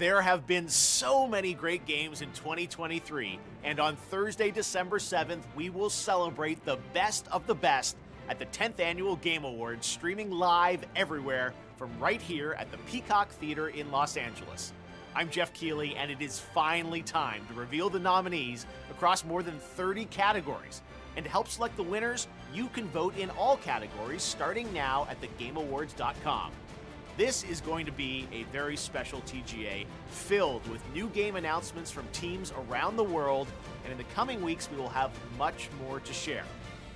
There have been so many great games in 2023, and on Thursday, December 7th, we will celebrate the best of the best at the 10th Annual Game Awards, streaming live everywhere from right here at the Peacock Theater in Los Angeles. I'm Jeff Keighley, and it is finally time to reveal the nominees across more than 30 categories. And to help select the winners, you can vote in all categories starting now at thegameawards.com. This is going to be a very special TGA filled with new game announcements from teams around the world, and in the coming weeks we will have much more to share.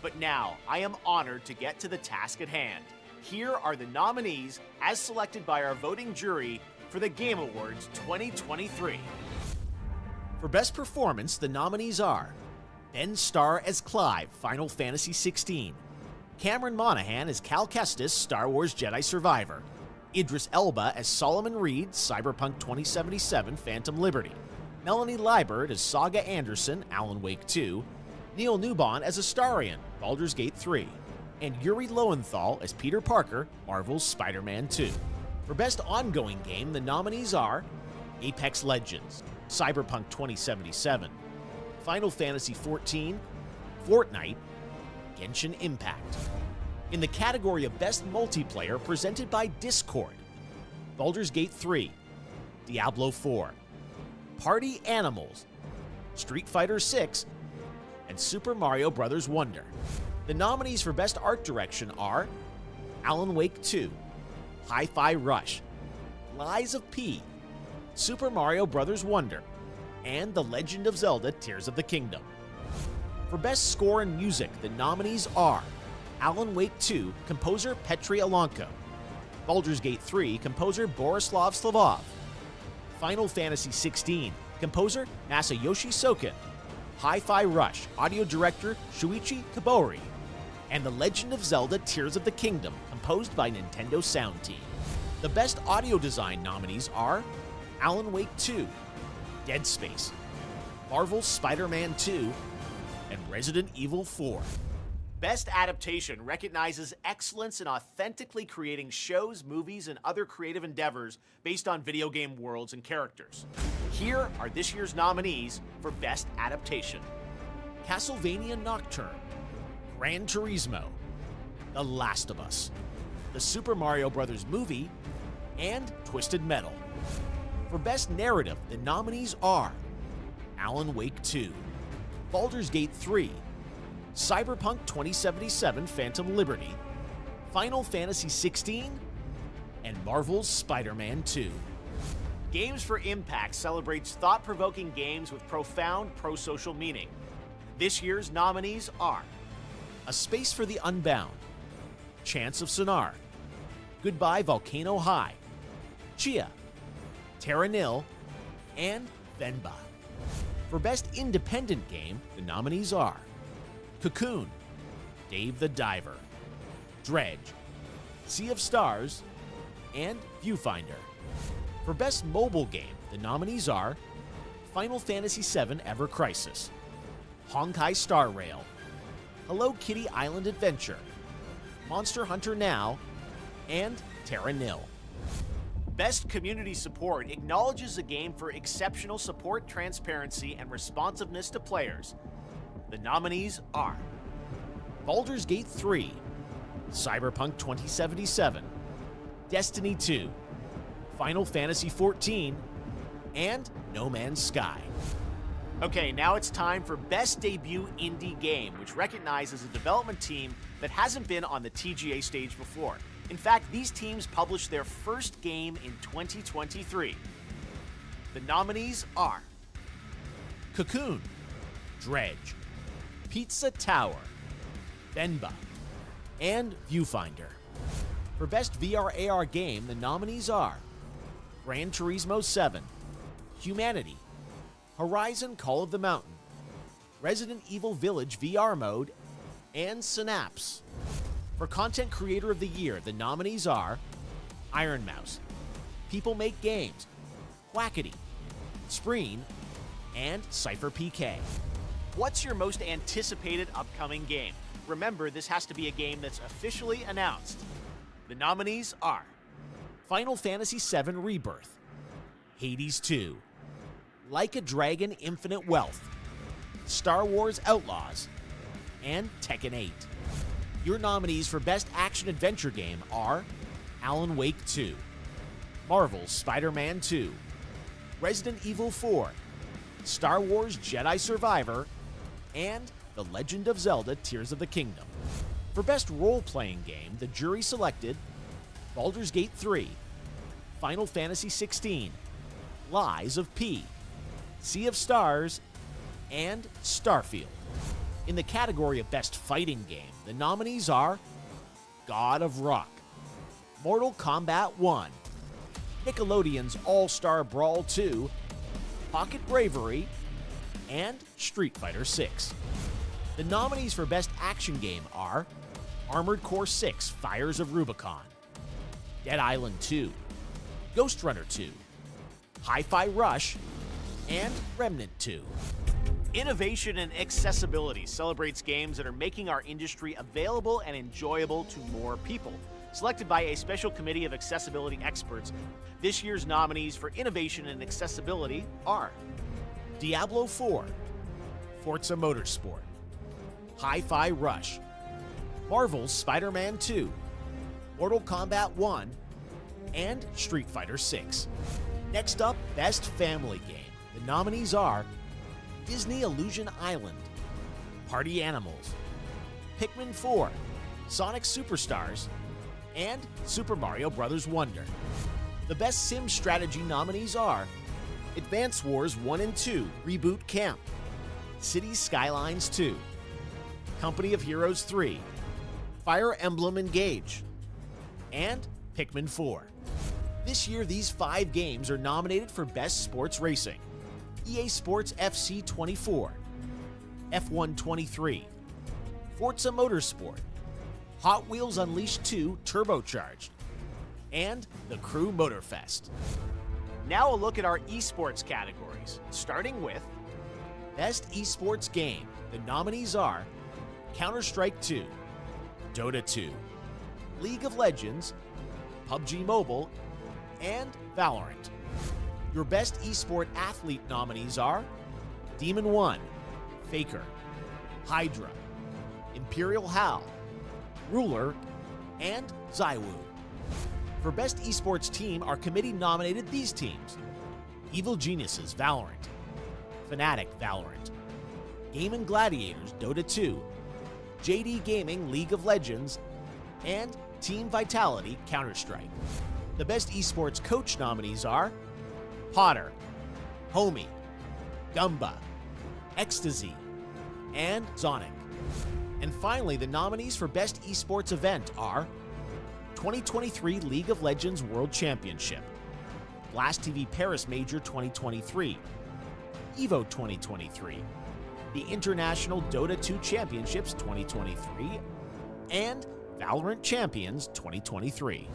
But now, I am honored to get to the task at hand. Here are the nominees as selected by our voting jury for the Game Awards 2023. For Best Performance, the nominees are Ben Starr as Clive, Final Fantasy XVI, Cameron Monaghan as Cal Kestis, Star Wars Jedi Survivor, Idris Elba as Solomon Reed, Cyberpunk 2077, Phantom Liberty, Melanie Liburd as Saga Anderson, Alan Wake 2, Neil Newbon as Astarion, Baldur's Gate 3, and Yuri Lowenthal as Peter Parker, Marvel's Spider-Man 2. For Best Ongoing Game, the nominees are Apex Legends, Cyberpunk 2077, Final Fantasy XIV, Fortnite, Genshin Impact. In the category of Best Multiplayer, presented by Discord, Baldur's Gate 3, Diablo 4, Party Animals, Street Fighter 6, and Super Mario Bros. Wonder. The nominees for Best Art Direction are Alan Wake 2, Hi-Fi Rush, Lies of P, Super Mario Bros. Wonder, and The Legend of Zelda Tears of the Kingdom. For Best Score and Music, the nominees are Alan Wake 2, composer Petri Alonko, Baldur's Gate 3, composer Borislav Slavov, Final Fantasy XVI, composer Masayoshi Soken, Hi-Fi Rush, audio director Shuichi Kobori, and The Legend of Zelda Tears of the Kingdom, composed by Nintendo Sound Team. The Best Audio Design nominees are Alan Wake 2, Dead Space, Marvel's Spider-Man 2, and Resident Evil 4. Best Adaptation recognizes excellence in authentically creating shows, movies, and other creative endeavors based on video game worlds and characters. Here are this year's nominees for Best Adaptation: Castlevania Nocturne, Gran Turismo, The Last of Us, the Super Mario Bros. Movie, and Twisted Metal. For Best Narrative, the nominees are Alan Wake 2, Baldur's Gate 3, Cyberpunk 2077 Phantom Liberty, Final Fantasy XVI, and Marvel's Spider-Man 2. Games for Impact celebrates thought-provoking games with profound pro-social meaning. This year's nominees are A Space for the Unbound, Chance of Sonar, Goodbye Volcano High, Chia, Terra Nil, and Venba. For Best Independent Game, the nominees are Cocoon, Dave the Diver, Dredge, Sea of Stars, and Viewfinder. For Best Mobile Game, the nominees are Final Fantasy VII Ever Crisis, Honkai Star Rail, Hello Kitty Island Adventure, Monster Hunter Now, and Terra Nil. Best Community Support acknowledges the game for exceptional support, transparency, and responsiveness to players. The nominees are Baldur's Gate 3, Cyberpunk 2077, Destiny 2, Final Fantasy XIV, and No Man's Sky. Okay, now it's time for Best Debut Indie Game, which recognizes a development team that hasn't been on the TGA stage before. In fact, these teams published their first game in 2023. The nominees are Cocoon, Dredge, Pizza Tower, Venba, and Viewfinder. For Best VR/AR Game, the nominees are Gran Turismo 7, Humanity, Horizon Call of the Mountain, Resident Evil Village VR Mode, and Synapse. For Content Creator of the Year, the nominees are Iron Mouse, People Make Games, Whackity, Spreen, and Cypher PK. What's your most anticipated upcoming game? Remember, this has to be a game that's officially announced. The nominees are Final Fantasy VII Rebirth, Hades 2, Like a Dragon Infinite Wealth, Star Wars Outlaws, and Tekken 8. Your nominees for Best Action-Adventure Game are Alan Wake 2, Marvel's Spider-Man 2, Resident Evil 4, Star Wars Jedi Survivor, and The Legend of Zelda Tears of the Kingdom. For Best Role-Playing Game, the jury selected Baldur's Gate 3, Final Fantasy XVI, Lies of P, Sea of Stars, and Starfield. In the category of Best Fighting Game, the nominees are God of Rock, Mortal Kombat 1, Nickelodeon's All-Star Brawl 2, Pocket Bravery, and Street Fighter 6. The nominees for Best Action Game are Armored Core 6 Fires of Rubicon, Dead Island 2, Ghost Runner 2, Hi-Fi Rush, and Remnant 2. Innovation and accessibility celebrates games that are making our industry available and enjoyable to more people. Selected by a special committee of accessibility experts, this year's nominees for innovation and accessibility are Diablo 4, Forza Motorsport, Hi-Fi Rush, Marvel's Spider-Man 2, Mortal Kombat 1, and Street Fighter 6. Next up, Best Family Game. The nominees are Disney Illusion Island, Party Animals, Pikmin 4, Sonic Superstars, and Super Mario Bros. Wonder. The Best Sim Strategy nominees are Advance Wars 1 and 2 Reboot Camp, Cities Skylines 2, Company of Heroes 3, Fire Emblem Engage, and Pikmin 4. This year, these 5 games are nominated for Best Sports Racing: EA Sports FC 24, F1 23, Forza Motorsport, Hot Wheels Unleashed 2 Turbocharged, and The Crew Motorfest. Now a look at our esports categories, starting with Best Esports Game. The nominees are Counter-Strike 2, Dota 2, League of Legends, PUBG Mobile, and Valorant. Your Best Esport Athlete nominees are Demon 1, Faker, Hydra, Imperial Hal, Ruler, and Zywoo. For Best Esports Team, our committee nominated these teams: Evil Geniuses Valorant, Fnatic Valorant, Game & Gladiators Dota 2, JD Gaming League of Legends, and Team Vitality Counter-Strike. The Best Esports Coach nominees are Potter, Homie, Gumba, Ecstasy, and Zonic. And finally, the nominees for Best Esports Event are 2023 League of Legends World Championship, Blast TV Paris Major 2023, EVO 2023, the International Dota 2 Championships 2023, and Valorant Champions 2023.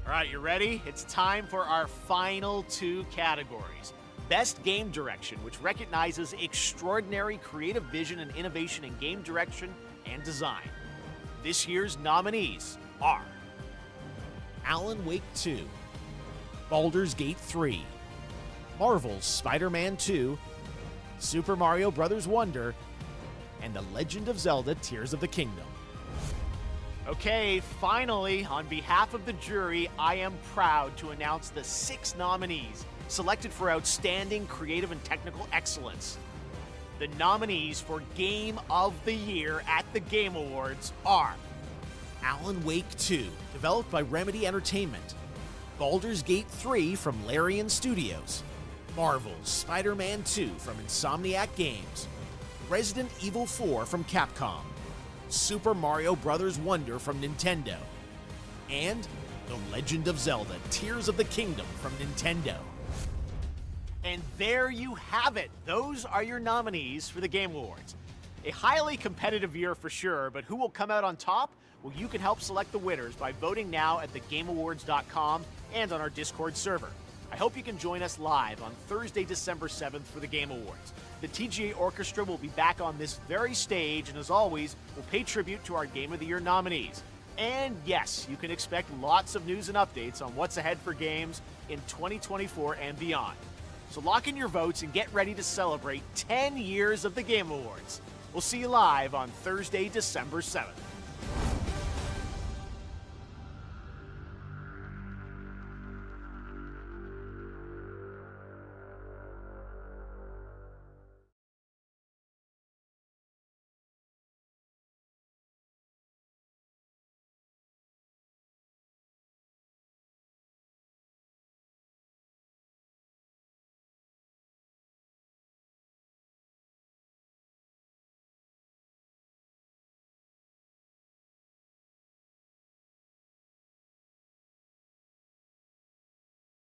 All right, you ready? It's time for our final 2 categories. Best Game Direction, which recognizes extraordinary creative vision and innovation in game direction and design. This year's nominees are Alan Wake 2, Baldur's Gate 3, Marvel's Spider-Man 2, Super Mario Bros. Wonder, and The Legend of Zelda Tears of the Kingdom. Okay, finally, on behalf of the jury, I am proud to announce the 6 nominees selected for outstanding creative and technical excellence. The nominees for Game of the Year at the Game Awards are Alan Wake 2, developed by Remedy Entertainment, Baldur's Gate 3 from Larian Studios, Marvel's Spider-Man 2 from Insomniac Games, Resident Evil 4 from Capcom, Super Mario Bros. Wonder from Nintendo, and The Legend of Zelda Tears of the Kingdom from Nintendo. And there you have it. Those are your nominees for the Game Awards. A highly competitive year for sure, but who will come out on top? Well, you can help select the winners by voting now at thegameawards.com and on our Discord server. I hope you can join us live on Thursday, December 7th for the Game Awards. The TGA Orchestra will be back on this very stage, and as always, we'll pay tribute to our Game of the Year nominees. And yes, you can expect lots of news and updates on what's ahead for games in 2024 and beyond. So lock in your votes and get ready to celebrate 10 years of the Game Awards. We'll see you live on Thursday, December 7th.